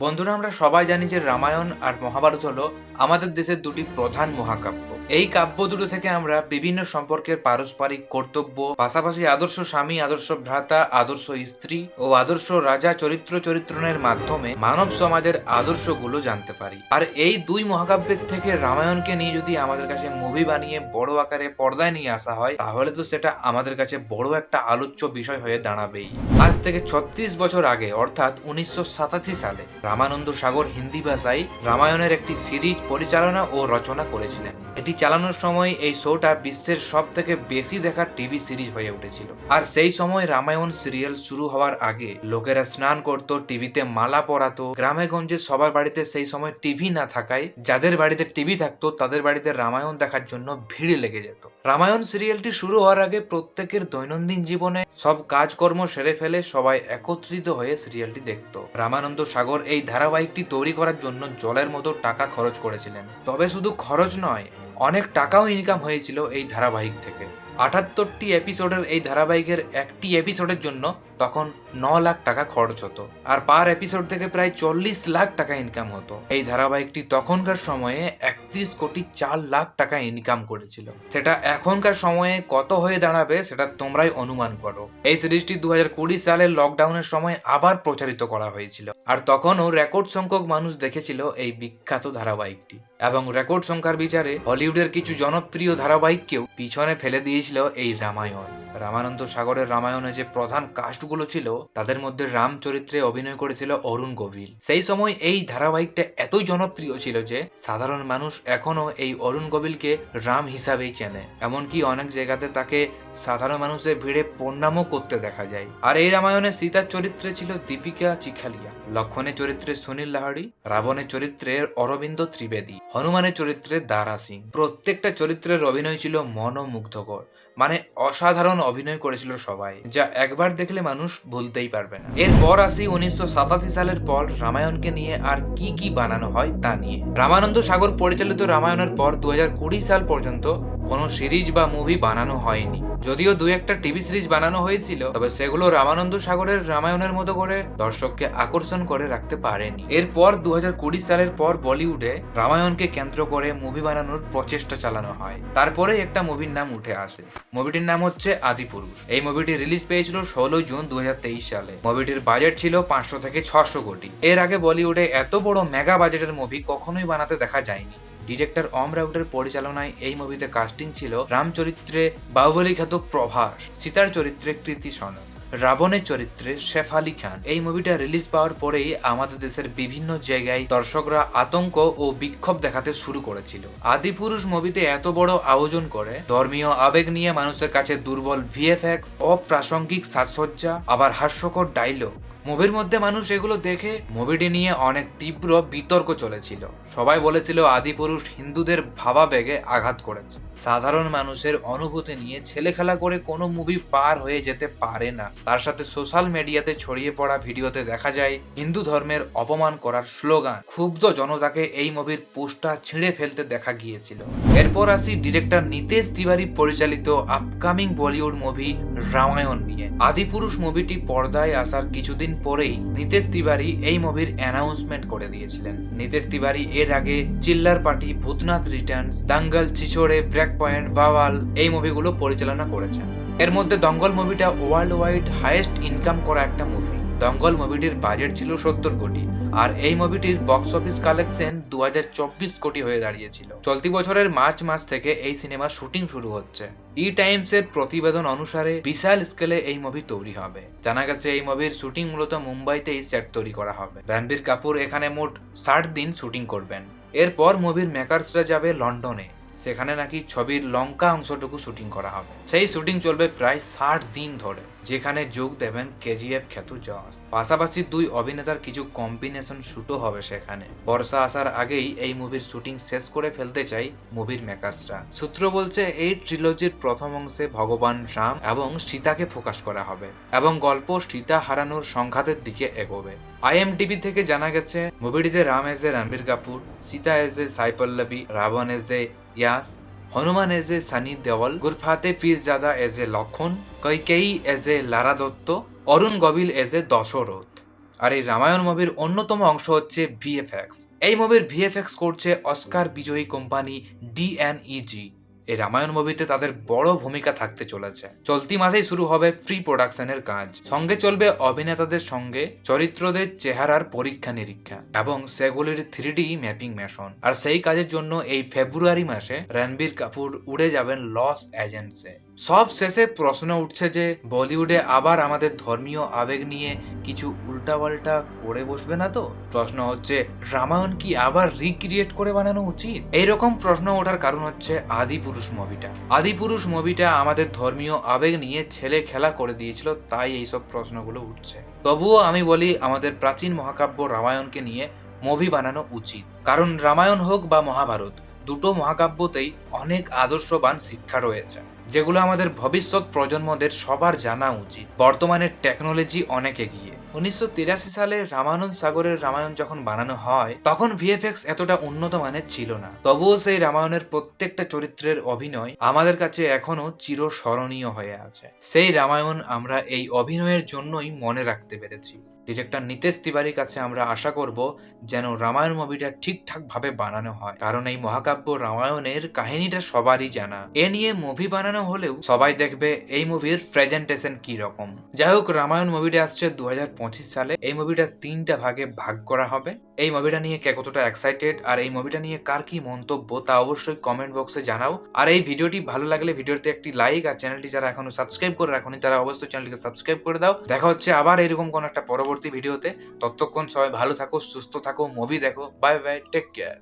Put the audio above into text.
বন্ধুরা, আমরা সবাই জানি যে রামায়ণ আর মহাভারত হলো আমাদের দেশের দুটি প্রধান মহাকাব্য। এই কাব্য দুটো থেকে আমরা বিভিন্ন সম্পর্কের পারস্পরিক কর্তব্য, পাশাপাশি আদর্শ স্বামী, আদর্শ ভ্রাতা, আদর্শ স্ত্রী ও আদর্শ রাজা চরিত্রনের মাধ্যমে মানব সমাজের আদর্শগুলো জানতে পারি। আর এই দুই মহাকাব্যের থেকে রামায়ণকে নিয়ে যদি আমাদের কাছে মুভি বানিয়ে বড় আকারে পর্দায় নিয়ে আসা হয়, তাহলে তো সেটা আমাদের কাছে বড় একটা আলোচ্য বিষয় হয়ে দাঁড়াবেই। আজ থেকে 36 বছর আগে, অর্থাৎ 1987 সালে রামানন্দ সাগর হিন্দি ভাষায় রামায়ণের একটি সিরিজ পরিচালনা ও রচনা করেছিলেন। এটি চালানোর সময় এই শোটা বিশ্বের সব থেকে বেশি দেখা টিভি সিরিজ হয়ে উঠেছিল। আর সেই সময় রামায়ণ সিরিয়াল শুরু হওয়ার আগে লোকেরা স্নান করত, টিভিতে মালা পরাতো। গ্রামে গঞ্জে সবার বাড়িতে সেই সময় টিভি না থাকায় যাদের বাড়িতে টিভি থাকতো তাদের বাড়িতে রামায়ণ দেখার জন্য ভিড় লেগে যেত। রামায়ণ সিরিয়ালটি শুরু হওয়ার আগে প্রত্যেকের দৈনন্দিন জীবনে সব কাজকর্ম সেরে ফেলে সবাই একত্রিত হয়ে সিরিয়ালটি দেখত। রামানন্দ সাগর এই ধারাবাহিকটি তৈরি করার জন্য জলের মতো টাকা খরচ করেছিলেন। তবে শুধু খরচ নয়, অনেক টাকাও ইনকাম হয়েছিল এই ধারাবাহিক থেকে। 78টি এপিসোডের এই ধারাবাহিকের একটি এপিসোডের জন্য তখন 9 লাখ টাকা খরচ হতো, আর পার এপিসোড থেকে প্রায় 40 লাখ টাকা ইনকাম হতো। এই ধারাবাহিকটি তখনকার সময়ে 31 কোটি 4 লাখ টাকা ইনকাম করেছিল। সেটা এখনকার সময়ে কত হয়ে দাঁড়াবে সেটা তোমরাই অনুমান করো। এই সিরিজটি 2020 সালের লকডাউনের সময় আবার প্রচারিত করা হয়েছিল, আর তখনও রেকর্ড সংখ্যক মানুষ দেখেছিল এই বিখ্যাত ধারাবাহিকটি। এবং রেকর্ড সংখ্যার বিচারে হলিউডের কিছু জনপ্রিয় ধারাবাহিককেও পিছনে ফেলে দিয়েছিল এই রামায়ণ। রামানন্দ সাগরের রামায়ণে যে প্রধান কাস্টগুলো ছিল তাদের মধ্যে রাম চরিত্রে অভিনয় করেছিল অরুণ গোভিল। সেই সময় এই ধারাবাহিকটা এতই জনপ্রিয় ছিল যে সাধারণ মানুষ এখনো এই অরুণ গোভিলকে রাম হিসাবেই চেনে। এমনকি অনেক জায়গাতে তাকে সাধারণ মানুষের ভিড়ে প্রণামও করতে দেখা যায়। আর এই রামায়ণে সীতার চরিত্রে ছিল দীপিকা চিখালিয়া, লক্ষণের চরিত্রে সুনীল লাহারি, রাবণের চরিত্রে অরবিন্দ ত্রিবেদী, হনুমানের চরিত্রে দারা সিং। প্রত্যেকটা চরিত্রের অভিনয় ছিল মনোমুগ্ধকর, মানে অসাধারণ অভিনয় করেছিল সবাই, যা একবার দেখলে মানুষ ভুলতেই পারবে না। এরপর আসি 1987 সালের পর রামায়ণকে নিয়ে আর কি কি বানানো হয় তা নিয়ে। রামানন্দ সাগর পরিচালিত রামায়ণের পর 2020 সাল পর্যন্ত কোনো সিরিজ বা মুভি বানানো হয়নি। যদিও দু একটা টিভি সিরিজ বানানো হয়েছিল, তবে সেগুলো রামানন্দ সাগরের রামায়ণের মতো করে দর্শককে আকর্ষণ করে রাখতে পারেনি। এরপর 2020 সালের পর বলিউডে রামায়ণকে কেন্দ্র করে মুভি বানানোর প্রচেষ্টা চালানো হয়। তারপরে একটা মুভির নাম উঠে আসে। মুভিটির নাম হচ্ছে আদিপুরুষ। এই মুভিটি রিলিজ পেয়েছিল 16 জুন 2023 সালে। মুভিটির বাজেট ছিল 500 থেকে 600 কোটি। এর আগে বলিউডে এত বড় মেগা বাজেটের মুভি কখনোই বানাতে দেখা যায়নি। ডিরেক্টর অম রাউটের পরিচালনায় এই মুভিতে কাস্টিং ছিল রাম চরিত্রে বাহুবলী খ্যাত প্রভাস, সীতার চরিত্রে কৃতি সনন, রাবণের চরিত্রে শেফ আলী খান। এই মুভিটা রিলিজ পাওয়ার পরেই আমাদের দেশের বিভিন্ন জায়গায় দর্শকরা আতঙ্ক ও বিক্ষোভ দেখাতে শুরু করেছিল। আদিপুরুষ মুভিতে এত বড় আয়োজন করে ধর্মীয় আবেগ নিয়ে মানুষের কাছে দুর্বল ভিএফএক্স, অপ্রাসঙ্গিক সাজসজ্জা, আবার হাস্যকর ডায়লগ, মুভির মধ্যে মানুষ এগুলো দেখে মুভিটি নিয়ে অনেক তীব্র বিতর্ক চলেছিল। সবাই বলেছিল আদিপুরুষ হিন্দুদের ভাবাবেগে আঘাত করেছে। সাধারণ মানুষের অনুভূতি নিয়ে ছেলেখেলা করে কোনো মুভি পার হয়ে যেতে পারে না। তার সাথে সোশ্যাল মিডিয়াতে ছড়িয়ে পড়া ভিডিওতে দেখা যায় হিন্দু ধর্মের অপমান করার স্লোগান। ক্ষুব্ধ জনতাকে এই মুভির পোস্টার ছিঁড়ে ফেলতে দেখা গিয়েছিল। এরপর আসি ডিরেক্টর নিতেশ তিওয়ারি পরিচালিত আপকামিং বলিউড মুভি রামায়ণ নিয়ে। আদিপুরুষ মুভিটি পর্দায় আসার কিছুদিন পরেই নিতেশ তিওয়ারি এই মুভির অ্যানাউন্সমেন্ট করে দিয়েছিলেন। নিতেশ তিওয়ারি এর আগে Chillar Party, Bhoothnath Returns, Dangal, Chhichhore, Break Point, Bawaal এই মুভিগুলো পরিচালনা করেছেন। এর মধ্যে দঙ্গল মুভিটা ওয়ার্ল্ড ওয়াইড হাইয়েস্ট ইনকাম করা একটা মুভি। দঙ্গল মুভিটির বাজেট ছিল 70 কোটি, আর এই মুভিটির বক্স অফিস কালেকশন 2024 কোটি হয়ে দাঁড়িয়েছিল। চলতি বছরের মার্চ মাস থেকে এই সিনেমার শুটিং শুরু হচ্ছে। ই টাইমস এর প্রতিবেদন অনুসারে বিশাল স্কেলে এই মুভি তৈরি হবে। জানা গেছে এই মুভির শুটিং মূলত মুম্বাইতেই সেট তৈরি করা হবে। রণবীর কাপুর এখানে মোট 60 দিন শুটিং করবেন। এরপর মুভির মেকার্সরা যাবে লন্ডনে। সেখানে নাকি ছবির লঙ্কা অংশটুকু শুটিং করা হবে। সেই শুটিং চলবে প্রায় 60 দিন ধরে, যেখানে যোগ দেবেন কেজিএফ খ্যাত যশ। পাশাপাশি দুই অভিনেতার কিছু কম্বিনেশন শুটও হবে সেখানে। বর্ষা আসার আগেই এই মুভির শুটিং শেষ করে ফেলতে চাই মুভির মেকার্সরা। সূত্র বলছে এই ট্রিলজির প্রথম অংশে ভগবান রাম এবং সীতাকে ফোকাস করা হবে এবং গল্প সীতা হারানোর সংঘাতের দিকে এগোবে। IMDb থেকে জানা গেছে মুভিটিতে Ram as a Ranbir Kapoor, Sita as a Sai Pallavi, Ravan as a Yash, Hanuman as a Sunny Deol, Gurfateh Pirzada as a Lakshman, Kaikeyi as a Lara Dutta, Arun Govil as a Dasharath. আর এই রামায়ণ মুভির অন্যতম অংশ হচ্ছে ভিএফএক্স। এই মুভির ভিএফএক্স করছে অস্কার বিজয়ী কোম্পানি ডিএনইজি। এই রামায়ণ মুভিতে তাদের বড় ভূমিকা থাকতে চলেছে। চলতি মাসেই শুরু হবে প্রি প্রোডাকশনের কাজ, সঙ্গে চলবে অভিনেতাদের সঙ্গে চরিত্রদের চেহারার পরীক্ষা নিরীক্ষা এবং সেগুলির 3D ম্যাপিং মেশন। আর সেই কাজের জন্য এই ফেব্রুয়ারি মাসে রণবীর কাপুর উড়ে যাবেন লস অ্যাঞ্জেলেসে। সব শেষে প্রশ্ন উঠছে যে বলিউডে আবার আমাদের ধর্মীয় আবেগ নিয়ে কিছু উল্টাপাল্টা করে বসবে না তো? প্রশ্ন হচ্ছে, রামায়ণ কি আবার রিক্রিয়েট করে বানানো উচিত? এইরকম প্রশ্ন ওঠার কারণ হচ্ছে আদিপুরুষ মুভিটা। আদিপুরুষ মুভিটা আমাদের ধর্মীয় আবেগ নিয়ে ছেলে খেলা করে দিয়েছিল, তাই এইসব প্রশ্নগুলো উঠছে। তবুও আমি বলি আমাদের প্রাচীন মহাকাব্য রামায়ণকে নিয়ে মুভি বানানো উচিত, কারণ রামায়ণ হোক বা মহাভারত, দুটো মহাকাব্যতেই অনেক আদর্শবান শিক্ষা রয়েছে, যেগুলো আমাদের ভবিষ্যৎ প্রজন্মদের সবার জানা উচিত। বর্তমানে টেকনোলজি অনেক এগিয়ে। 1983 সালে রামানন্দ সাগরের রামায়ণ যখন বানানো হয় তখন ভিএফএক্স এতটা উন্নত মানের ছিল না। তবুও সেই রামায়ণের প্রত্যেকটা চরিত্রের অভিনয় আমাদের কাছে এখনো চিরস্মরণীয় হয়ে আছে। সেই রামায়ণ আমরা এই অভিনয়ের জন্যই মনে রাখতে পেরেছি। ডিরেক্টর নিতেশ তিওয়ারির কাছে আমরা আশা করব যেন রামায়ণ মুভিটা ঠিকঠাক ভাবে বানানো হয়, কারণ এই মহাকাব্য রামায়ণের কাহিনীটা সবারই জানা। এ নিয়ে মুভি বানানো হলেও সবাই দেখবে এই মুভির প্রেজেন্টেশন কি রকম। যাই হোক, রামায়ণ মুভিটা আসছে 2025 সালে। এই মুভিটা 3টা ভাগে ভাগ করা হবে। এই মুভিটা নিয়ে কে কতটা এক্সাইটেড আর এই মুভিটা নিয়ে কার কি মন্তব্য তা অবশ্যই কমেন্ট বক্সে জানাও। আর এই ভিডিওটি ভালো লাগলে ভিডিওতে একটি লাইক, আর চ্যানেলটি যারা এখনো সাবস্ক্রাইব করে রাখোনি তারা অবশ্যই চ্যানেলটিকে সাবস্ক্রাইব করে দাও। দেখা হচ্ছে আবার এরকম কোন একটা পরবর্তী ভিডিওতে। ততক্ষণ সবাই ভালো থাকো, সুস্থ থাকো, মুভি দেখো। Bye bye, take care.